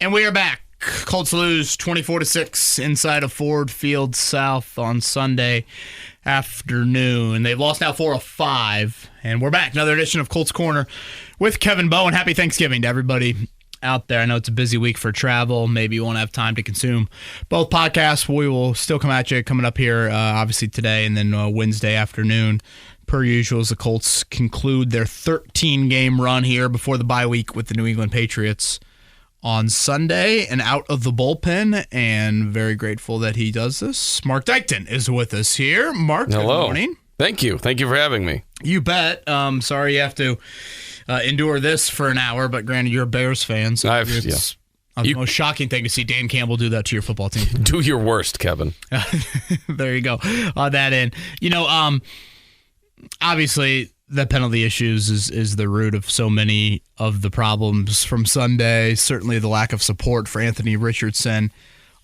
And we are back. Colts lose 24-6 inside of Ford Field South on Sunday afternoon. They've lost now 4 of 5. And we're back. Another edition of Colts Corner with Kevin Bowen. Happy Thanksgiving to everybody out there. I know it's a busy week for travel. Maybe you won't have time to consume both podcasts. We will still come at you coming up here, obviously today and then Wednesday afternoon. Per usual, as the Colts conclude their 13-game run here before the bye week with the New England Patriots on Sunday and out of the bullpen, and very grateful that he does this. Mark Dykton is with us here. Mark, hello. Good morning. Thank you. Thank you for having me. You bet. Sorry you have to endure this for an hour, but granted, you're a Bears fan, so it's the most shocking thing to see Dan Campbell do that to your football team. Do your worst, Kevin. There you go. On that end. Obviously, the penalty issues is the root of so many of the problems from Sunday. Certainly the lack of support for Anthony Richardson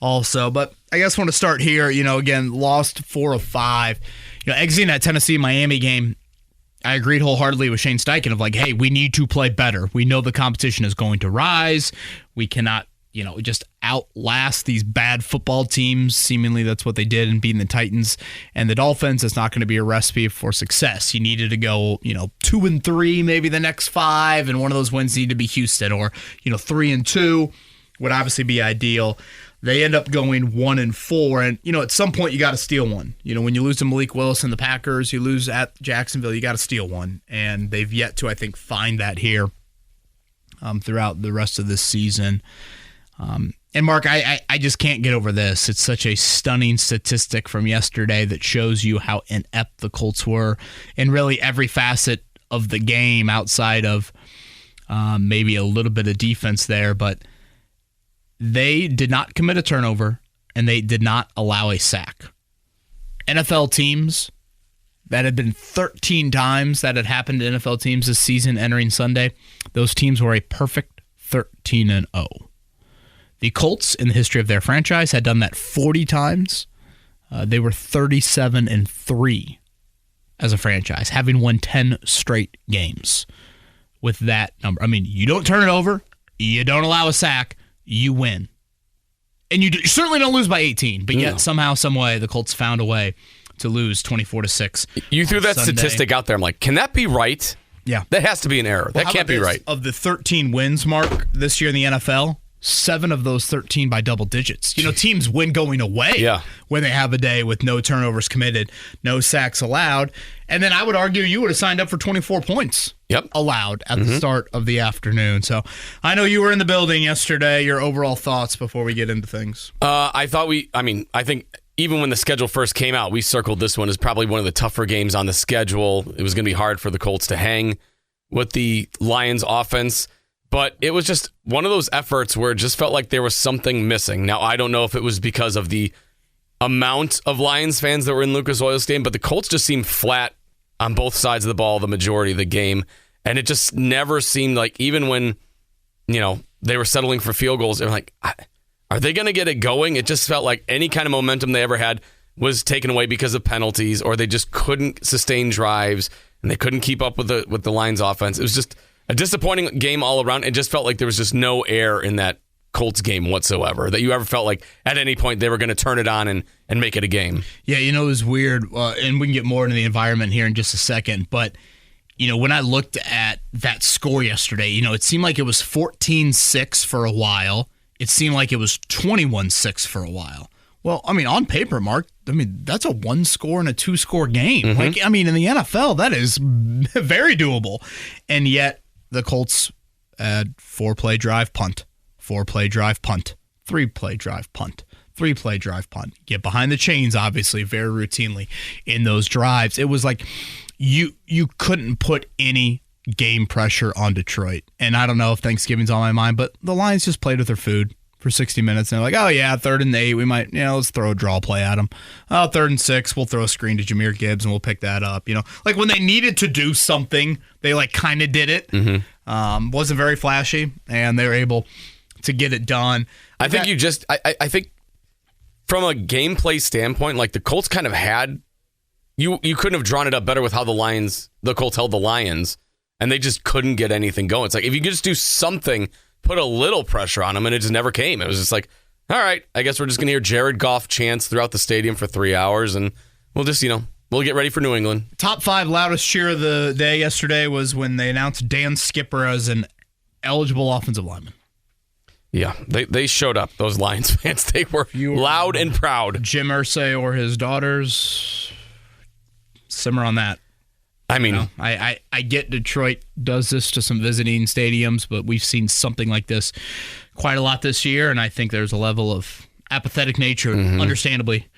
also. But I guess I want to start here. Again, lost 4 of 5. Exiting that Tennessee-Miami game, I agreed wholeheartedly with Shane Steichen of hey, we need to play better. We know the competition is going to rise. We cannot just outlast these bad football teams. Seemingly that's what they did in beating the Titans and the Dolphins. It's not going to be a recipe for success. You needed to go, 2-3, maybe the next 5, and one of those wins needed to be Houston, or 3-2 would obviously be ideal. They end up going 1-4, and at some point you got to steal one. When you lose to Malik Willis and the Packers, you lose at Jacksonville, you got to steal one, and they've yet to, I think, find that here throughout the rest of this season. And Mark, I just can't get over this. It's such a stunning statistic from yesterday that shows you how inept the Colts were in really every facet of the game outside of maybe a little bit of defense there. But they did not commit a turnover, and they did not allow a sack. NFL teams, that had been 13 times that had happened to NFL teams this season entering Sunday. Those teams were a perfect 13-0. The Colts, in the history of their franchise, had done that 40 times. They were 37-3 as a franchise, having won 10 straight games with that number. I mean, you don't turn it over, you don't allow a sack, you win. And you certainly don't lose by 18, but yet somehow, some way, the Colts found a way to lose 24-6. You threw that statistic out there. I'm like, can that be right? Yeah. That has to be an error. That can't be right. Of the 13 wins, Mark, this year in the NFL, 7 of those 13 by double digits. Teams win going away when they have a day with no turnovers committed, no sacks allowed. And then I would argue you would have signed up for 24 points allowed at the start of the afternoon. So I know you were in the building yesterday. Your overall thoughts before we get into things? I think even when the schedule first came out, we circled this one as probably one of the tougher games on the schedule. It was going to be hard for the Colts to hang with the Lions offense. But it was just one of those efforts where it just felt like there was something missing. Now, I don't know if it was because of the amount of Lions fans that were in Lucas Oil Stadium, but the Colts just seemed flat on both sides of the ball the majority of the game. And it just never seemed like, even when, they were settling for field goals, they were like, are they going to get it going? It just felt like any kind of momentum they ever had was taken away because of penalties, or they just couldn't sustain drives, and they couldn't keep up with the Lions offense. It was just a disappointing game all around. It just felt like there was just no air in that Colts game whatsoever, that you ever felt like at any point they were going to turn it on and make it a game. Yeah, it was weird, and we can get more into the environment here in just a second, but when I looked at that score yesterday, it seemed like it was 14-6 for a while. It seemed like it was 21-6 for a while. Well, on paper, Mark, that's a 1-score and a 2-score game. In the NFL, that is very doable. And yet, the Colts had 4-play drive, punt, 4-play drive, punt, 3-play drive, punt, 3-play drive, punt. Get behind the chains, obviously, very routinely in those drives. It was like you couldn't put any game pressure on Detroit. And I don't know if Thanksgiving's on my mind, but the Lions just played with their food for 60 minutes. And they're like, oh, yeah, 3rd and 8, we might, let's throw a draw play at them. 3rd and 6, we'll throw a screen to Jahmyr Gibbs and we'll pick that up. Like when they needed to do something, they kind of did it. Wasn't very flashy, and they were able to get it done. I think I think from a gameplay standpoint, like the Colts kind of had, you couldn't have drawn it up better with how the Colts held the Lions, and they just couldn't get anything going. It's like if you could just do something put a little pressure on them, and it just never came. It was just like, all right, I guess we're just going to hear Jared Goff chants throughout the stadium for 3 hours, and we'll just, we'll get ready for New England. Top 5 loudest cheer of the day yesterday was when they announced Dan Skipper as an eligible offensive lineman. Yeah, they showed up, those Lions fans. They were loud and proud. Jim Irsay or his daughters, simmer on that. I mean, I get Detroit does this to some visiting stadiums, but we've seen something like this quite a lot this year, and I think there's a level of apathetic nature, understandably,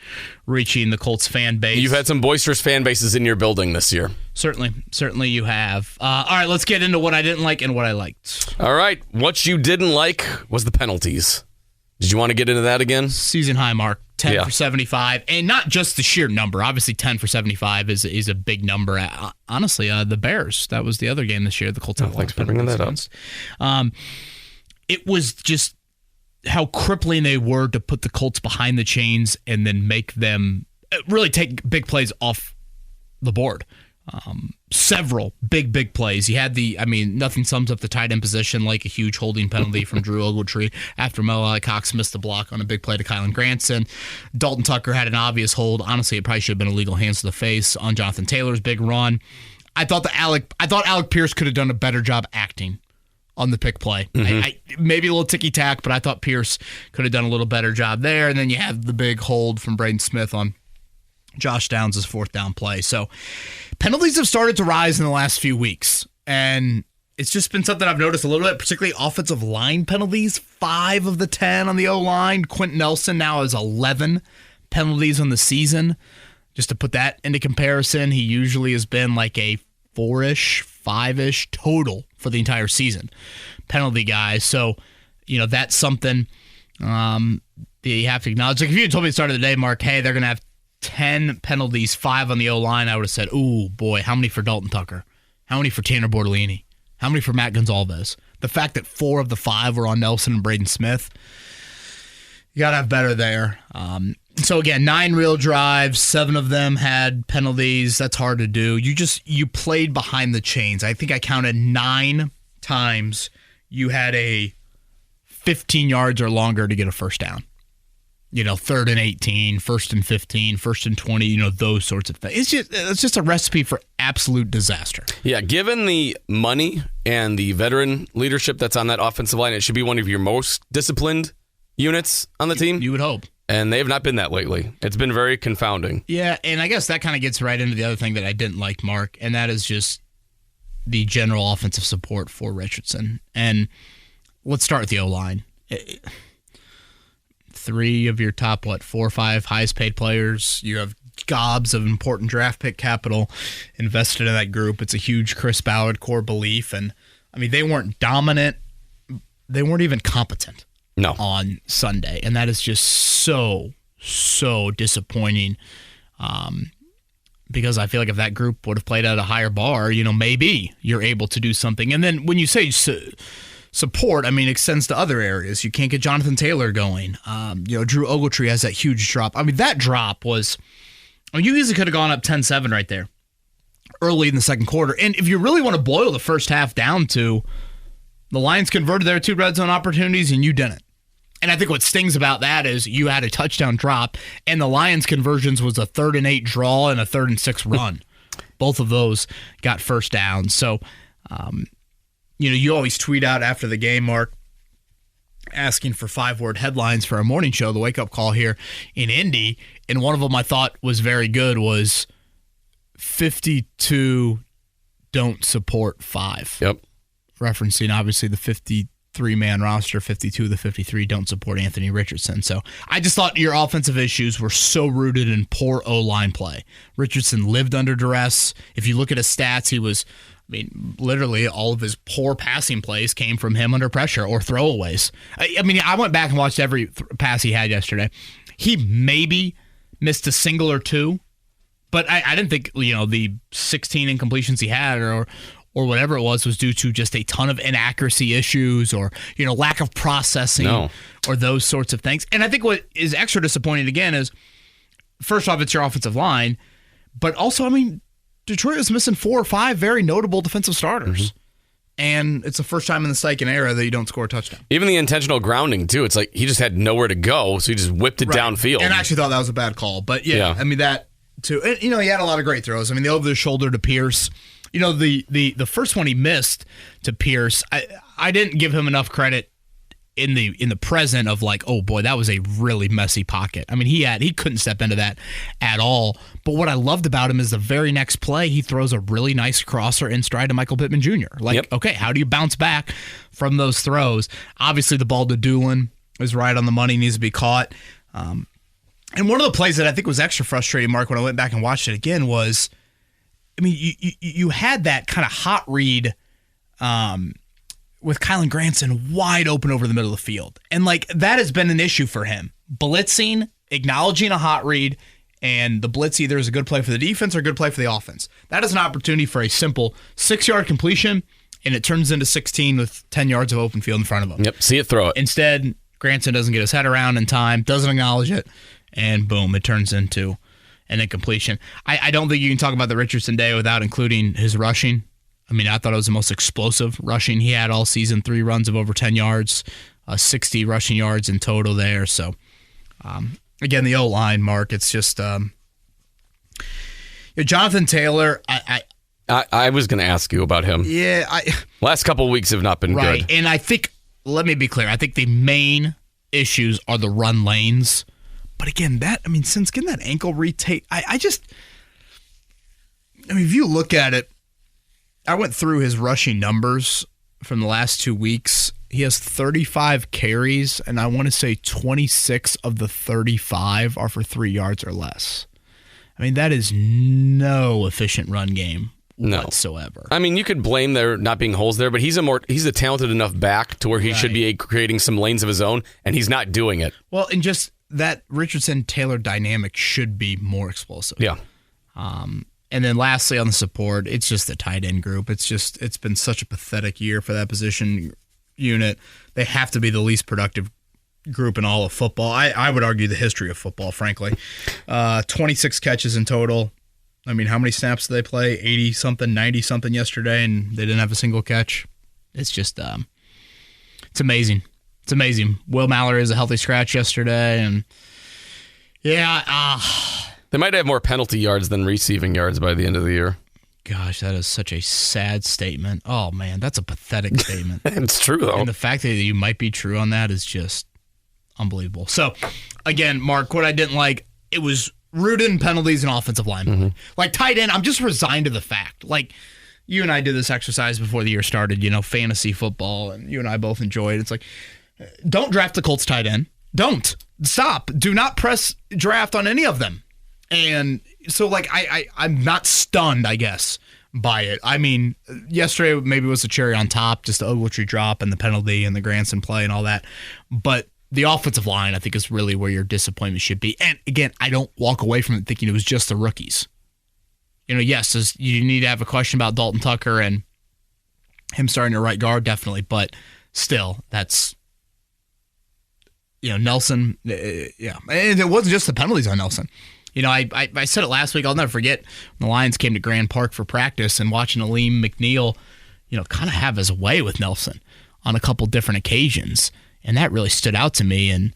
reaching the Colts fan base. You've had some boisterous fan bases in your building this year. Certainly you have. All right, let's get into what I didn't like and what I liked. All right, what you didn't like was the penalties. Did you want to get into that again? Season high mark, 10 for 75. And not just the sheer number. Obviously, 10 for 75 is a big number. Honestly, the Bears, that was the other game this year. The Colts have thanks for bringing that up. It was just how crippling they were to put the Colts behind the chains and then make them really take big plays off the board. Several big plays. You had nothing sums up the tight end position like a huge holding penalty from Drew Ogletree after Mo Cox missed the block on a big play to Kylan Granson. Dalton Tucker had an obvious hold. Honestly, it probably should have been illegal hands to the face on Jonathan Taylor's big run. I thought Alec Pierce could have done a better job acting on the pick play. Maybe a little ticky-tack, but I thought Pierce could have done a little better job there. And then you have the big hold from Braden Smith on Josh Downs' 4th down play. So penalties have started to rise in the last few weeks, and it's just been something I've noticed a little bit, particularly offensive line penalties. 5 of the 10 on the O-line. Quentin Nelson now has 11 penalties on the season. Just to put that into comparison, he usually has been like a 4-ish, 5-ish total for the entire season. Penalty guy. So, that's something that you have to acknowledge. Like if you had told me at the start of the day, Mark, hey, they're going to have 10 penalties, 5 on the O-line, I would have said, ooh, boy, how many for Dalton Tucker? How many for Tanner Bortolini? How many for Matt Gonzalez? The fact that 4 of the 5 were on Nelson and Braden Smith, you got to have better there. So again, 9 real drives, 7 of them had penalties. That's hard to do. You played behind the chains. I think I counted 9 times you had a 15 yards or longer to get a first down. 3rd and 18, 1st and 15, 1st and 20, those sorts of things. It's just a recipe for absolute disaster. Yeah, given the money and the veteran leadership that's on that offensive line, it should be one of your most disciplined units on the team. You would hope. And they have not been that lately. It's been very confounding. Yeah, and I guess that kind of gets right into the other thing that I didn't like, Mark, and that is just the general offensive support for Richardson. And let's start with the O-line. 3 of your top, 4 or 5 highest paid players. You have gobs of important draft pick capital invested in that group. It's a huge Chris Ballard core belief. And, they weren't dominant. They weren't even competent on Sunday. And that is just so disappointing because I feel like if that group would have played at a higher bar, maybe you're able to do something. And then when you say support, extends to other areas. You can't get Jonathan Taylor going. Drew Ogletree has that huge drop. That drop was, you easily could have gone up 10-7 right there early in the second quarter. And if you really want to boil the first half down to the Lions converted their 2 red zone opportunities and you didn't. And I think what stings about that is you had a touchdown drop and the Lions conversions was a 3rd and 8 draw and a 3rd and 6 run. Both of those got first down. So, you always tweet out after the game, Mark, asking for 5-word headlines for our morning show, the wake-up call here in Indy. And one of them I thought was very good was 52 don't support 5. Yep. Referencing, obviously, the 53-man roster, 52 of the 53 don't support Anthony Richardson. So I just thought your offensive issues were so rooted in poor O-line play. Richardson lived under duress. If you look at his stats, he was... literally all of his poor passing plays came from him under pressure or throwaways. I went back and watched every pass he had yesterday. He maybe missed a single or 2, but I didn't think, the 16 incompletions he had or whatever it was due to just a ton of inaccuracy issues or, lack of processing or those sorts of things. And I think what is extra disappointing again is, first off, it's your offensive line, but also, Detroit was missing 4 or 5 very notable defensive starters. and it's the first time in the Steichen era that you don't score a touchdown. Even the intentional grounding, too. It's like he just had nowhere to go, so he just whipped it downfield. And I actually thought that was a bad call. But, yeah. I mean, that, too. And, he had a lot of great throws. I mean, the over-the-shoulder to Pierce. The first one he missed to Pierce, I didn't give him enough credit in the present of like, oh boy, that was a really messy pocket. I mean, he couldn't step into that at all. But what I loved about him is the very next play, he throws a really nice crosser in stride to Michael Pittman Jr. Like, okay, how do you bounce back from those throws? Obviously, the ball to Doolin is right on the money, needs to be caught. And one of the plays that I think was extra frustrating, Mark, when I went back and watched it again was, I mean, you had that kind of hot read with Kylan Granson wide open over the middle of the field. And, like, that has been an issue for him. Blitzing, acknowledging a hot read, and the blitz either is a good play for the defense or a good play for the offense. That is an opportunity for a simple 6-yard completion, and it turns into 16 with 10 yards of open field in front of him. Yep, see it, throw it. Instead, Granson doesn't get his head around in time, doesn't acknowledge it, and boom, it turns into an incompletion. I don't think you can talk about the Richardson day without including his rushing. I mean, I thought it was the most explosive rushing he had all season. 3 runs of over 10 yards, 60 rushing yards in total there. So, again, the O-line, Mark, it's just Jonathan Taylor. I was going to ask you about him. Yeah. Last couple of weeks have not been good. And I think, let me be clear, I think the main issues are the run lanes. But again, since getting that ankle retake, if you look at it, I went through his rushing numbers from the last 2 weeks. He has 35 carries, and I want to say 26 of the 35 are for 3 yards or less. I mean, that is no efficient run game whatsoever. I mean, you could blame there not being holes there, but he's a talented enough back to where he should be creating some lanes of his own, and he's not doing it. Well, and just that Richardson-Taylor dynamic should be more explosive. Yeah. And then lastly on the support, it's just the tight end group. It's been such a pathetic year for that position unit. They have to be the least productive group in all of football. I would argue the history of football, frankly. 26 catches in total. I mean, how many snaps did they play? 80-something, 90-something yesterday, and they didn't have a single catch. It's just, it's amazing. It's amazing. Will Mallory is a healthy scratch yesterday, and they might have more penalty yards than receiving yards by the end of the year. Gosh, that is such a sad statement. Oh, man, that's a pathetic statement. It's true, though. And the fact that you might be true on that is just unbelievable. So, again, Mark, what I didn't like, it was rooted in penalties and offensive line. Mm-hmm. Like, tight end, I'm just resigned to the fact. Like, you and I did this exercise before the year started, fantasy football, and you and I both enjoyed it. It's like, don't draft the Colts tight end. Don't. Stop. Do not press draft on any of them. And so, like, I'm not stunned, I guess, by it. I mean, yesterday maybe was the cherry on top, just the Ogletree drop and the penalty and the Granson play and all that. But the offensive line, I think, is really where your disappointment should be. And, again, I don't walk away from it thinking it was just the rookies. Yes, you need to have a question about Dalton Tucker and him starting to right guard, definitely. But still, that's... Nelson, yeah. And it wasn't just the penalties on Nelson. I said it last week. I'll never forget when the Lions came to Grand Park for practice and watching Aleem McNeil, kind of have his way with Nelson on a couple different occasions. And that really stood out to me. And,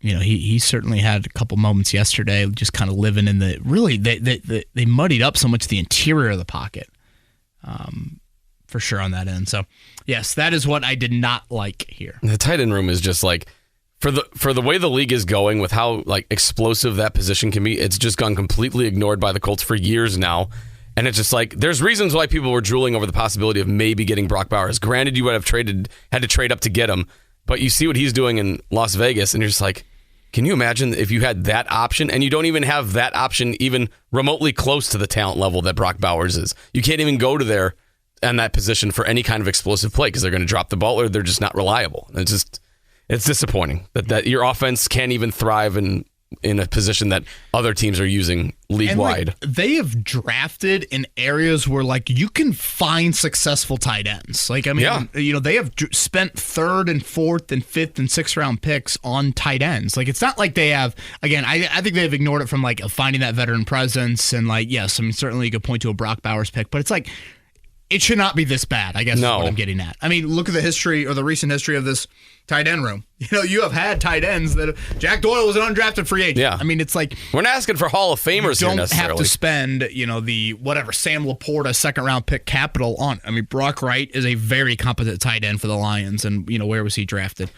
he certainly had a couple moments yesterday just kind of living in the, really, they muddied up so much the interior of the pocket. For sure on that end. So, yes, that is what I did not like here. The tight end room is just like, for the way the league is going with how like explosive that position can be, it's just gone completely ignored by the Colts for years now. And it's just like, there's reasons why people were drooling over the possibility of maybe getting Brock Bowers. Granted, you would have had to trade up to get him, but you see what he's doing in Las Vegas, and you're just like, can you imagine if you had that option, and you don't even have that option even remotely close to the talent level that Brock Bowers is? You can't even go to there and that position for any kind of explosive play because they're going to drop the ball or they're just not reliable. It's disappointing that your offense can't even thrive in a position that other teams are using league-wide. Like, they have drafted in areas where, like, you can find successful tight ends. Like, I mean, they have spent 3rd and 4th and 5th and 6th round picks on tight ends. Like, it's not like they have, again, I think they've ignored it from, like, finding that veteran presence. And, like, yes, I mean, certainly you could point to a Brock Bowers pick, but it's like, it should not be this bad, I guess is No. what I'm getting at. I mean, look at the history or the recent history of this tight end room. You have had tight ends that Jack Doyle was an undrafted free agent. Yeah. I mean, it's like We're not asking for Hall of Famers you here don't have necessarily. to spend, the whatever Sam Laporta second-round pick capital on. I mean, Brock Wright is a very competent tight end for the Lions, and where was he drafted?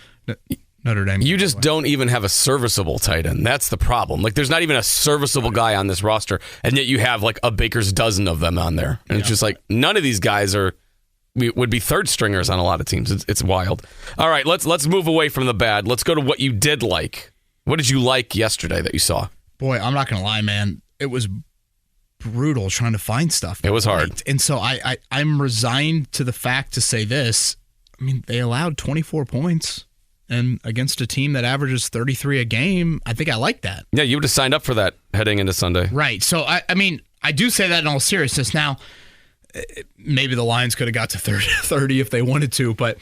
Notre Dame. You just don't even have a serviceable tight end. That's the problem. Like, there's not even a serviceable guy on this roster, and yet you have like a baker's dozen of them on there. And it's just like none of these guys would be third stringers on a lot of teams. It's wild. All right, let's move away from the bad. Let's go to what you did like. What did you like yesterday that you saw? Boy, I'm not going to lie, man. It was brutal trying to find stuff. It was hard. And so I'm resigned to the fact to say this. I mean, they allowed 24 points. And against a team that averages 33 a game, I think I like that. Yeah, you would have signed up for that heading into Sunday. Right. So, I mean, I do say that in all seriousness. Now, maybe the Lions could have got to 30 if they wanted to, but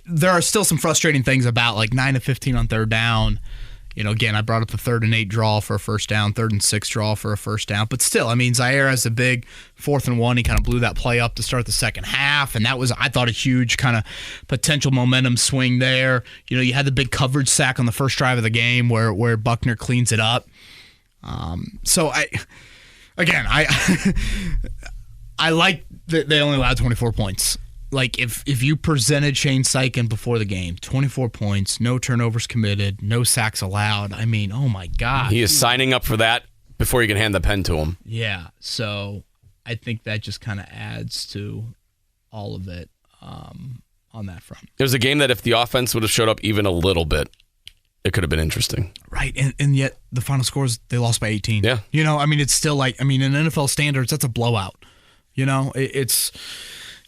there are still some frustrating things about 9 of 15 on third down. Again, I brought up the 3rd and 8 draw for a first down, 3rd and 6 draw for a first down. But still, I mean, Zaire has a big 4th and 1. He kind of blew that play up to start the second half, and that was, I thought, a huge kind of potential momentum swing there. You had the big coverage sack on the first drive of the game where Buckner cleans it up. So I like that they only allowed 24 points. Like, if you presented Shane Steichen before the game, 24 points, no turnovers committed, no sacks allowed, I mean, oh my God. He is signing up for that before you can hand the pen to him. Yeah, so I think that just kind of adds to all of it on that front. It was a game that if the offense would have showed up even a little bit, it could have been interesting. Right, and yet the final score is they lost by 18. Yeah. I mean, it's still in NFL standards, that's a blowout. It's,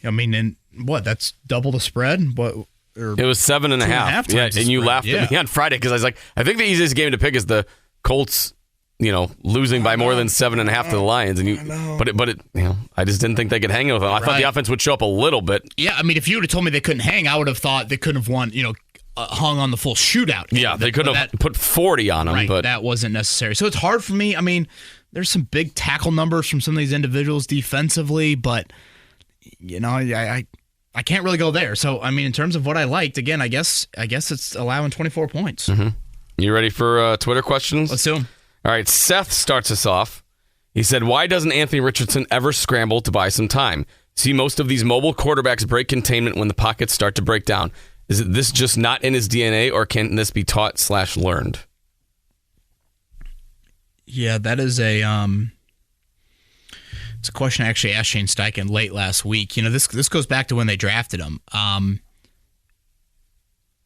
and what, that's double the spread? It was 7.5. Yeah, and you laughed at me on Friday because I was like, I think the easiest game to pick is the Colts, losing by more than 7.5 to the Lions. And I just didn't think they could hang with them. I thought the offense would show up a little bit. Yeah, I mean, if you would have told me they couldn't hang, I would have thought they couldn't have won, hung on the full shootout. Yeah, they could have put 40 on them. Right, but that wasn't necessary. So it's hard for me. I mean, there's some big tackle numbers from some of these individuals defensively, but, I can't really go there. So, I mean, in terms of what I liked, again, I guess it's allowing 24 points. Mm-hmm. You ready for Twitter questions? Let's do them. All right, Seth starts us off. He said, why doesn't Anthony Richardson ever scramble to buy some time? See most of these mobile quarterbacks break containment when the pockets start to break down. Is this just not in his DNA, or can this be taught/learned? Yeah, that is it's a question I actually asked Shane Steichen late last week. This goes back to when they drafted him.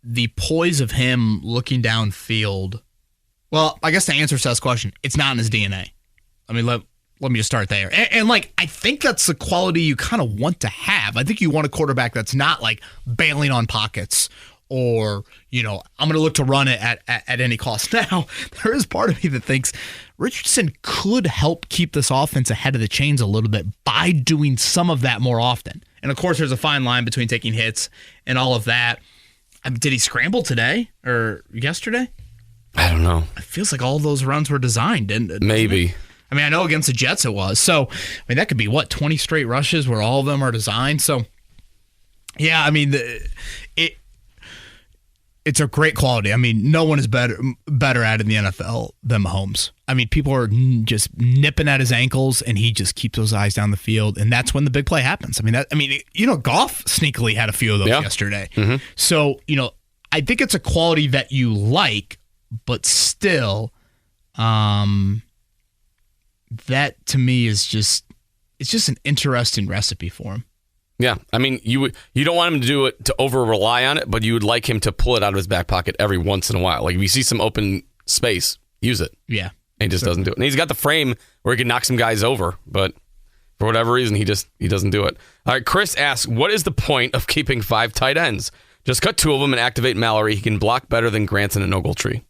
The poise of him looking downfield. Well, I guess to answer Seth's question, it's not in his DNA. I mean, let me just start there. And I think that's the quality you kind of want to have. I think you want a quarterback that's not bailing on pockets or, I'm going to look to run it at any cost. Now, there is part of me that thinks Richardson could help keep this offense ahead of the chains a little bit by doing some of that more often. And, of course, there's a fine line between taking hits and all of that. Did he scramble today or yesterday? I don't know. It feels like all of those runs were designed. Maybe. I mean, I know against the Jets it was. So, I mean, that could be, 20 straight rushes where all of them are designed. So, yeah, I mean, it's a great quality. I mean, no one is better at it in the NFL than Mahomes. I mean, people are just nipping at his ankles, and he just keeps those eyes down the field, and that's when the big play happens. I mean, Goff sneakily had a few of those yesterday. Mm-hmm. So, I think it's a quality that you like, but still, that to me is just an interesting recipe for him. Yeah, I mean, you don't want him to do it to over rely on it, but you would like him to pull it out of his back pocket every once in a while. Like if you see some open space, use it. Yeah, and he just doesn't do it. And he's got the frame where he can knock some guys over, but for whatever reason, he doesn't do it. All right, Chris asks, what is the point of keeping 5 tight ends? Just cut 2 of them and activate Mallory. He can block better than Granson and Ogletree.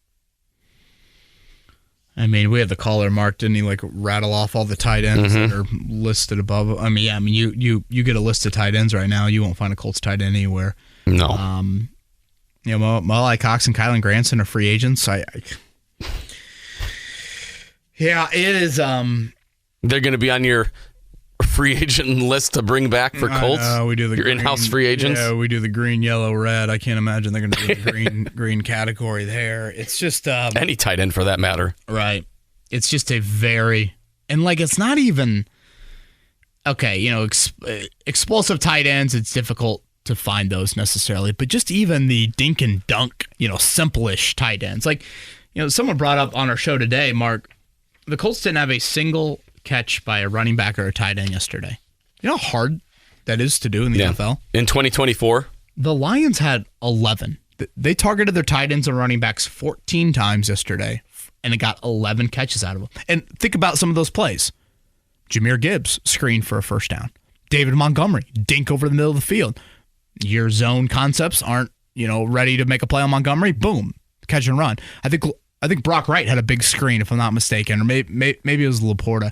I mean, we had the caller, Mark, didn't he, rattle off all the tight ends that are listed above? I mean, you get a list of tight ends right now. You won't find a Colts tight end anywhere. No. Malai Cox and Kylan Granson are free agents. Yeah, it is. They're going to be on your free agent list to bring back for Colts? We do your in-house free agents. Yeah, we do the green, yellow, red. I can't imagine they're going to do the green category there. It's just any tight end for that matter. Right. It's just a very it's not even okay. Explosive tight ends. It's difficult to find those necessarily, but just even the dink and dunk, simple-ish tight ends. Someone brought up on our show today, Mark, the Colts didn't have a single catch by a running back or a tight end yesterday. You know how hard that is to do in the NFL? In 2024? The Lions had 11. They targeted their tight ends and running backs 14 times yesterday, and it got 11 catches out of them. And think about some of those plays. Jahmyr Gibbs screened for a first down. David Montgomery, dink over the middle of the field. Your zone concepts aren't, ready to make a play on Montgomery. Boom, catch and run. I think Brock Wright had a big screen, if I'm not mistaken, or maybe it was Laporta.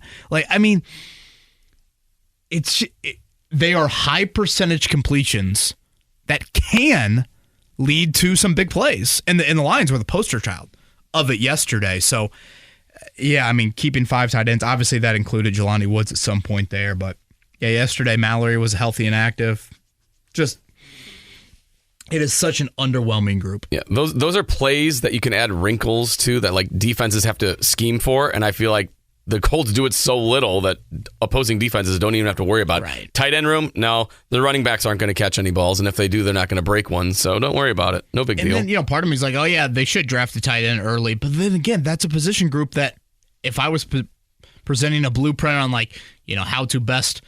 They are high percentage completions that can lead to some big plays, and the Lions were the poster child of it yesterday. So, yeah, keeping 5 tight ends, obviously that included Jelani Woods at some point there, but yeah, yesterday Mallory was healthy and active. It is such an underwhelming group. Yeah, those are plays that you can add wrinkles to that defenses have to scheme for, and I feel like the Colts do it so little that opposing defenses don't even have to worry about it. Right. Tight end room, no, the running backs aren't going to catch any balls, and if they do, they're not going to break one, so don't worry about it. No big deal. And then, part of me is like, oh yeah, they should draft the tight end early, but then again, that's a position group that if I was presenting a blueprint on how to best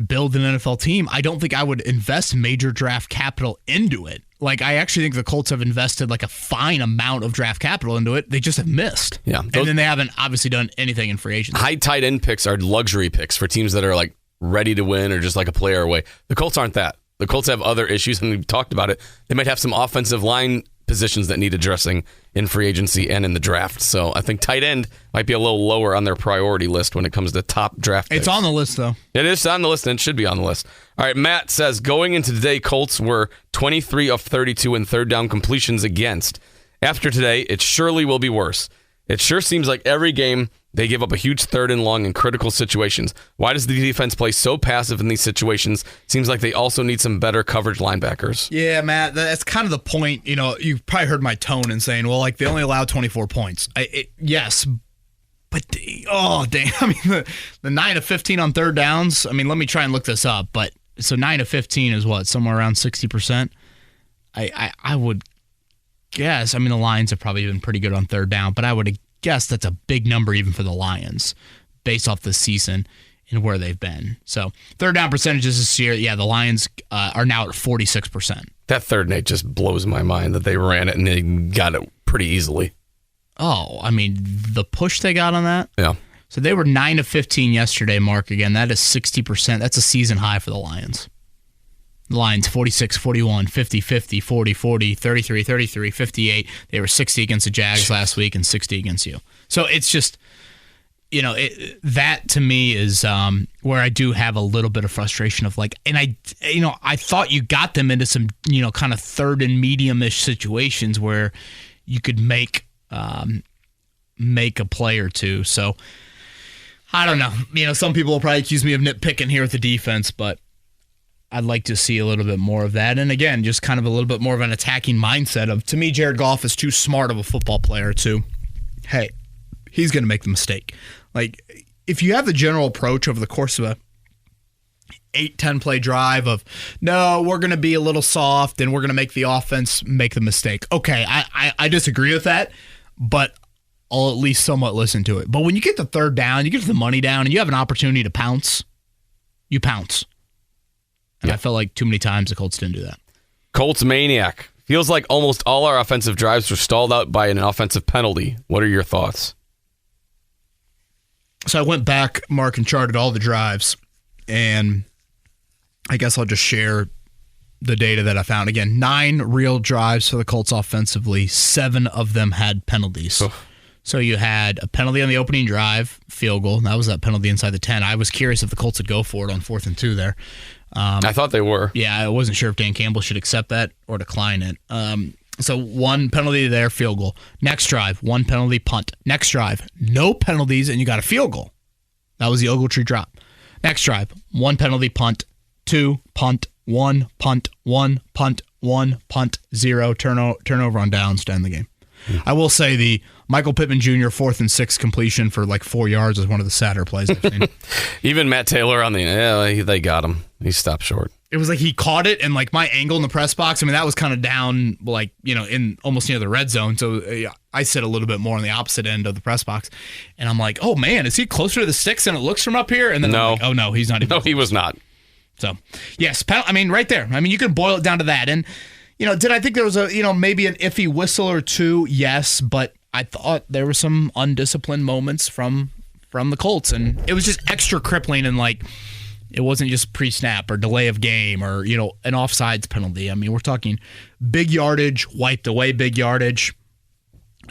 build an NFL team, I don't think I would invest major draft capital into it. I actually think the Colts have invested a fine amount of draft capital into it. They just have missed. Yeah. And then they haven't obviously done anything in free agency. High tight end picks are luxury picks for teams that are ready to win or just a player away. The Colts aren't that. The Colts have other issues, and we've talked about it. They might have some offensive line positions that need addressing in free agency and in the draft. So I think tight end might be a little lower on their priority list when it comes to top draft picks. It's on the list, though. It is on the list, and it should be on the list. All right, Matt says, going into today, Colts were 23 of 32 in third down completions against. After today, it surely will be worse. It sure seems like every game they give up a huge third and long in critical situations. Why does the defense play so passive in these situations? Seems like they also need some better coverage linebackers. Yeah, Matt, that's kind of the point. You've probably heard my tone in saying, well, they only allowed 24 points. Yes, but, oh, damn. The 9 of 15 on third downs, let me try and look this up. But so 9 of 15 is what, somewhere around 60%? I would guess, the Lions have probably been pretty good on third down, but I would guess that's a big number even for the Lions based off the season and where they've been. So third down percentages this year, yeah, the Lions are now at 46%. That third and 8 just blows my mind that they ran it and they got it pretty easily. Oh, the push they got on that? Yeah. So they were 9 of 15 yesterday, Mark. Again, that is 60%. That's a season high for the Lions. The Lions 46, 41, 50, 50, 40, 40, 33, 33, 58. They were 60 against the Jags last week and 60 against you. So it's just, that to me is where I do have a little bit of frustration of and I thought you got them into some, kind of third and medium-ish situations where you could make a play or two. So I don't know. Some people will probably accuse me of nitpicking here with the defense, but I'd like to see a little bit more of that. And again, just kind of a little bit more of an attacking mindset of, to me, Jared Goff is too smart of a football player to, hey, he's going to make the mistake. If you have the general approach over the course of a 8-10 play drive of, no, we're going to be a little soft and we're going to make the offense make the mistake. Okay, I disagree with that, but I'll at least somewhat listen to it. But when you get the third down, you get the money down, and you have an opportunity to pounce, you pounce. And I felt like too many times the Colts didn't do that. Colts maniac. Feels like almost all our offensive drives were stalled out by an offensive penalty. What are your thoughts? So I went back, Mark, and charted all the drives, and I guess I'll just share the data that I found. Again, 9 real drives for the Colts offensively. 7 of them had penalties. So you had a penalty on the opening drive, field goal. That was that penalty inside the 10. I was curious if the Colts would go for it on 4th and 2 there. I thought they were. Yeah, I wasn't sure if Dan Campbell should accept that or decline it. So 1 penalty there, field goal. Next drive, 1 penalty, punt. Next drive, no penalties, and you got a field goal. That was the Ogletree drop. Next drive, 1 penalty, punt, 2 punt, 1 punt, 1 punt, 1 punt, 0 turnover on downs to end the game. I will say the Michael Pittman Jr. 4th and 6 completion for like 4 yards is one of the sadder plays I've seen. Even Matt Taylor they got him. He stopped short. It was like he caught it, and like my angle in the press box, I mean, that was kind of down, like, in almost near the red zone. So I sit a little bit more on the opposite end of the press box, and I'm like, oh man, is he closer to the sticks than it looks from up here? And then I'm like, oh no, he's not even. No, close. He was not. So yes, right there. I mean, you could boil it down to that. And did I think there was maybe an iffy whistle or two? Yes, but I thought there were some undisciplined moments from the Colts, and it was just extra crippling, and like. It wasn't just pre-snap or delay of game or, an offsides penalty. I mean, we're talking big yardage, wiped away big yardage.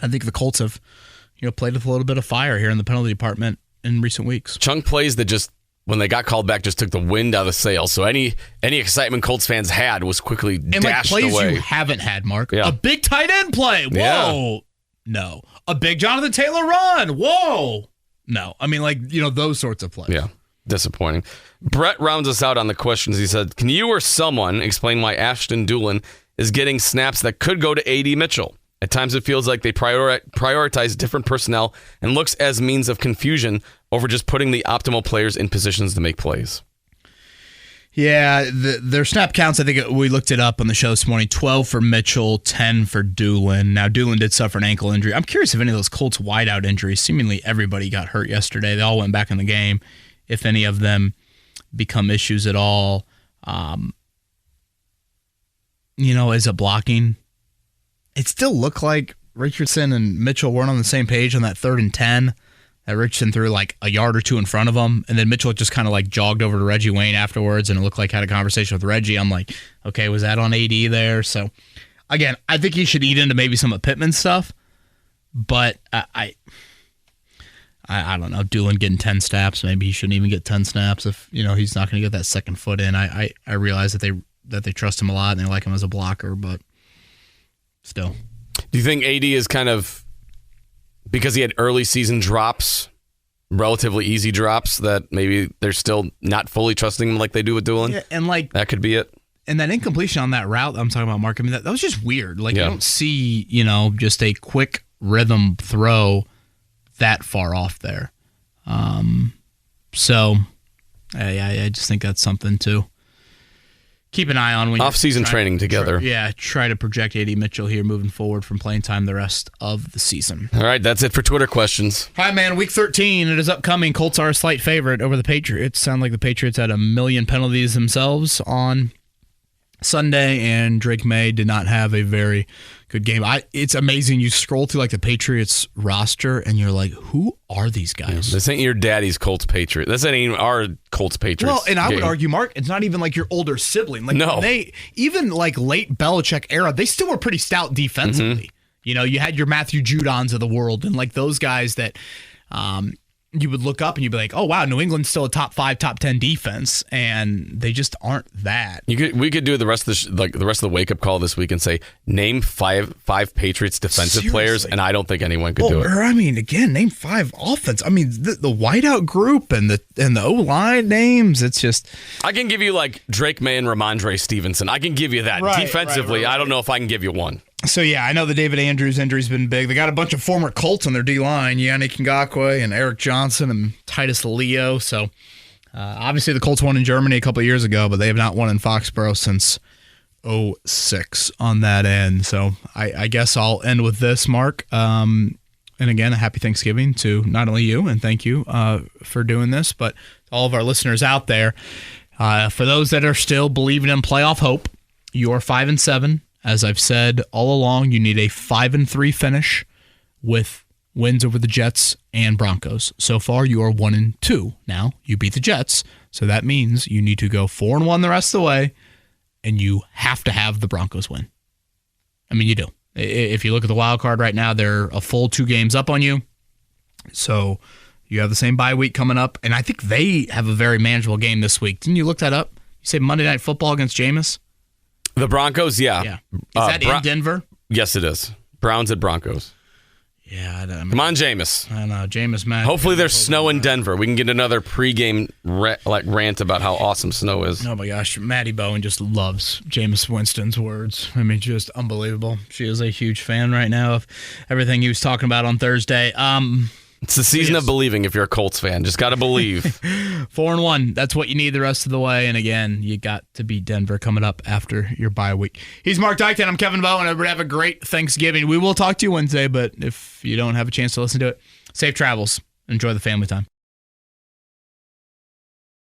I think the Colts have, played with a little bit of fire here in the penalty department in recent weeks. Chunk plays that just, when they got called back, just took the wind out of the sails. So any excitement Colts fans had was quickly dashed away. And plays you haven't had, Mark. Yeah. A big tight end play. Whoa. Yeah. No. A big Jonathan Taylor run. Whoa. No. I mean, those sorts of plays. Yeah. Disappointing. Brett rounds us out on the questions. He said, can you or someone explain why Ashton Dulin is getting snaps that could go to A.D. Mitchell? At times it feels like they prioritize different personnel and looks as means of confusion over just putting the optimal players in positions to make plays. Yeah, their snap counts, I think we looked it up on the show this morning, 12 for Mitchell, 10 for Dulin. Now, Dulin did suffer an ankle injury. I'm curious if any of those Colts wideout injuries, seemingly everybody got hurt yesterday. They all went back in the game. If any of them become issues at all, is it blocking? It still looked like Richardson and Mitchell weren't on the same page on that 3rd and 10. That Richardson threw like a yard or two in front of him, and then Mitchell just kind of like jogged over to Reggie Wayne afterwards, and it looked like had a conversation with Reggie. I'm like, okay, was that on AD there? So, again, I think he should eat into maybe some of Pittman's stuff, but I don't know. Dulin getting 10 snaps. Maybe he shouldn't even get 10 snaps if he's not going to get that second foot in. I realize that they trust him a lot and they like him as a blocker, but still. Do you think AD is kind of, because he had early season drops, relatively easy drops, that maybe they're still not fully trusting him like they do with Dulin? Yeah, and that could be it. And that incompletion on that route I'm talking about, Mark, I mean that was just weird. Like you don't see just a quick rhythm throw that far off there. So I just think that's something to keep an eye on when off-season training together. Try to project A.D. Mitchell here moving forward from playing time the rest of the season. All right, that's it for Twitter questions. Hi, man. Week 13, it is upcoming. Colts are a slight favorite over the Patriots. Sound like the Patriots had a million penalties themselves on Sunday, and Drake May did not have a very good game. It's amazing. You scroll through like the Patriots roster, and you're like, who are these guys? This ain't your daddy's Colts Patriot. This ain't even our Colts Patriots. Well, and I would argue, Mark, it's not even like your older sibling. Like no. They even like late Belichick era, they still were pretty stout defensively. Mm-hmm. You had your Matthew Judons of the world, and like those guys that you would look up and you'd be like, oh, wow, New England's still a top 5, top 10 defense, and they just aren't that. We could do the rest of the wake up call this week and say, name five Patriots defensive players, and I don't think anyone could do it. I mean, again, name 5 offense. I mean, the wideout group and the O-line names, it's just. I can give you like Drake May and Ramondre Stevenson. I can give you that. Defensively, I don't know if I can give you one. So, yeah, I know the David Andrews injury's been big. They got a bunch of former Colts on their D-line, Yannick Ngakoue and Eric Johnson and Titus Leo. So, obviously the Colts won in Germany a couple of years ago, but they have not won in Foxborough since 2006 on that end. So, I guess I'll end with this, Mark. And again, a happy Thanksgiving to not only you, and thank you for doing this, but all of our listeners out there. For those that are still believing in playoff hope, you are 5-7. As I've said all along, you need a 5-3 finish with wins over the Jets and Broncos. So far, you are 1-2. Now, you beat the Jets, so that means you need to go 4-1 the rest of the way, and you have to have the Broncos win. I mean, you do. If you look at the wild card right now, they're a full 2 games up on you. So you have the same bye week coming up, and I think they have a very manageable game this week. Didn't you look that up? You say Monday Night Football against Jameis? The Broncos, yeah. Is that in Denver? Yes, it is. Browns at Broncos. Yeah, Come on, Jameis. I know, Jameis, Matt. Hopefully there's snow in Denver. We can get another pregame rant about how awesome snow is. Oh my gosh, Maddie Bowen just loves Jameis Winston's words. I mean, just unbelievable. She is a huge fan right now of everything he was talking about on Thursday. It's the season of believing if you're a Colts fan. Just got to believe. 4-1. That's what you need the rest of the way. And again, you got to beat Denver coming up after your bye week. He's Mark Dykton. I'm Kevin Bowen. Everybody have a great Thanksgiving. We will talk to you Wednesday, but if you don't have a chance to listen to it, safe travels. Enjoy the family time.